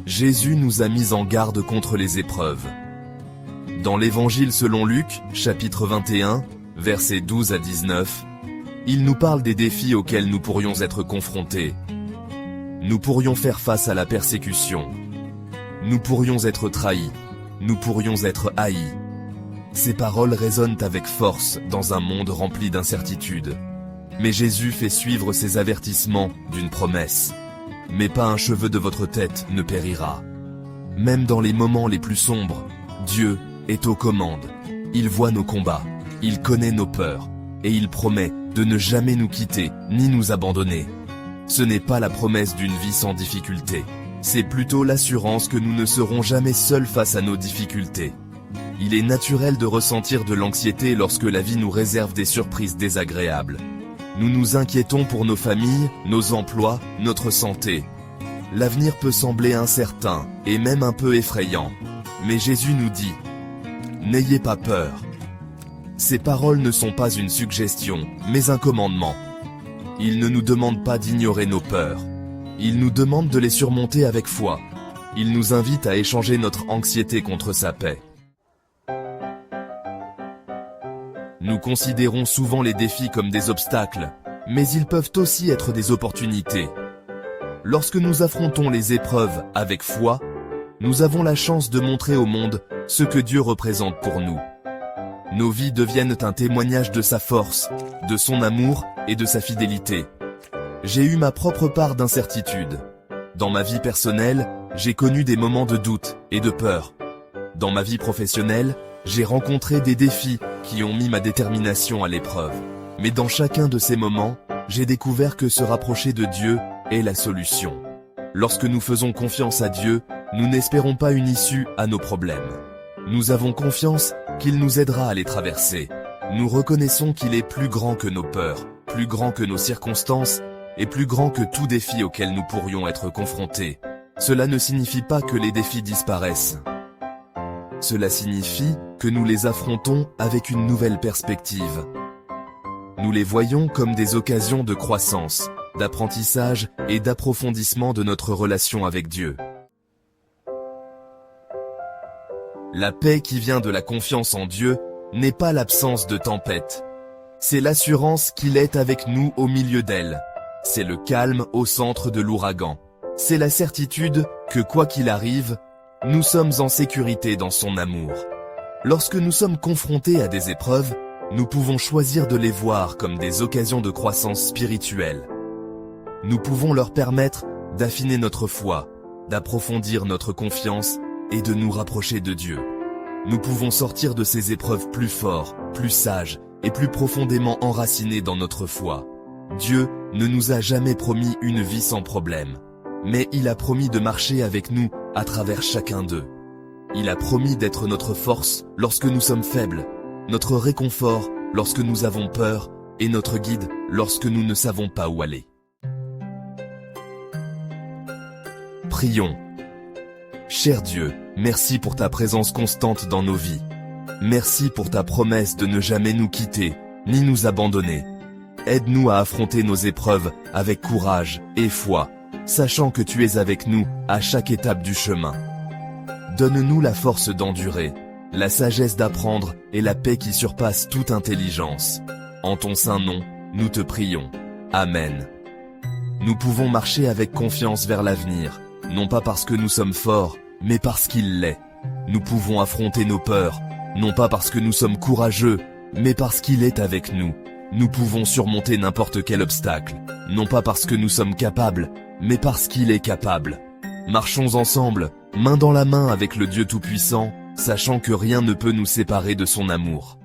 Jésus nous a mis en garde contre les épreuves. Dans l'Évangile selon Luc, chapitre 21, versets 12 à 19, il nous parle des défis auxquels nous pourrions être confrontés. Nous pourrions faire face à la persécution. Nous pourrions être trahis. Nous pourrions être haïs. Ces paroles résonnent avec force dans un monde rempli d'incertitudes. Mais Jésus fait suivre ces avertissements d'une promesse. Mais pas un cheveu de votre tête ne périra. Même dans les moments les plus sombres, Dieu est aux commandes. Il voit nos combats, il connaît nos peurs, et il promet de ne jamais nous quitter ni nous abandonner. Ce n'est pas la promesse d'une vie sans difficulté. C'est plutôt l'assurance que nous ne serons jamais seuls face à nos difficultés. Il est naturel de ressentir de l'anxiété lorsque la vie nous réserve des surprises désagréables. Nous nous inquiétons pour nos familles, nos emplois, notre santé. L'avenir peut sembler incertain, et même un peu effrayant. Mais Jésus nous dit « N'ayez pas peur ». Ces paroles ne sont pas une suggestion, mais un commandement. Il ne nous demande pas d'ignorer nos peurs. Il nous demande de les surmonter avec foi. Il nous invite à échanger notre anxiété contre sa paix. Nous considérons souvent les défis comme des obstacles, mais ils peuvent aussi être des opportunités. Lorsque nous affrontons les épreuves avec foi, nous avons la chance de montrer au monde ce que Dieu représente pour nous. Nos vies deviennent un témoignage de sa force, de son amour et de sa fidélité. J'ai eu ma propre part d'incertitude. Dans ma vie personnelle, j'ai connu des moments de doute et de peur. Dans ma vie professionnelle, j'ai rencontré des défis qui ont mis ma détermination à l'épreuve. Mais dans chacun de ces moments, j'ai découvert que se rapprocher de Dieu est la solution. Lorsque nous faisons confiance à Dieu, nous n'espérons pas une issue à nos problèmes. Nous avons confiance qu'il nous aidera à les traverser. Nous reconnaissons qu'il est plus grand que nos peurs, plus grand que nos circonstances, et plus grand que tout défi auquel nous pourrions être confrontés. Cela ne signifie pas que les défis disparaissent. Cela signifie que nous les affrontons avec une nouvelle perspective. Nous les voyons comme des occasions de croissance, d'apprentissage et d'approfondissement de notre relation avec Dieu. La paix qui vient de la confiance en Dieu n'est pas l'absence de tempête. C'est l'assurance qu'il est avec nous au milieu d'elle. C'est le calme au centre de l'ouragan. C'est la certitude que quoi qu'il arrive, nous sommes en sécurité dans son amour. Lorsque nous sommes confrontés à des épreuves, nous pouvons choisir de les voir comme des occasions de croissance spirituelle. Nous pouvons leur permettre d'affiner notre foi, d'approfondir notre confiance et de nous rapprocher de Dieu. Nous pouvons sortir de ces épreuves plus forts, plus sages et plus profondément enracinés dans notre foi. Dieu ne nous a jamais promis une vie sans problème, mais il a promis de marcher avec nous à travers chacun d'eux. Il a promis d'être notre force lorsque nous sommes faibles, notre réconfort lorsque nous avons peur et notre guide lorsque nous ne savons pas où aller. Prions. Cher Dieu, merci pour ta présence constante dans nos vies. Merci pour ta promesse de ne jamais nous quitter, ni nous abandonner. Aide-nous à affronter nos épreuves avec courage et foi, sachant que tu es avec nous à chaque étape du chemin. Donne-nous la force d'endurer, la sagesse d'apprendre et la paix qui surpasse toute intelligence. En ton saint nom, nous te prions. Amen. Nous pouvons marcher avec confiance vers l'avenir, non pas parce que nous sommes forts, mais parce qu'il l'est. Nous pouvons affronter nos peurs, non pas parce que nous sommes courageux, mais parce qu'il est avec nous. Nous pouvons surmonter n'importe quel obstacle, non pas parce que nous sommes capables, mais parce qu'il est capable. Marchons ensemble, main dans la main avec le Dieu Tout-Puissant, sachant que rien ne peut nous séparer de son amour.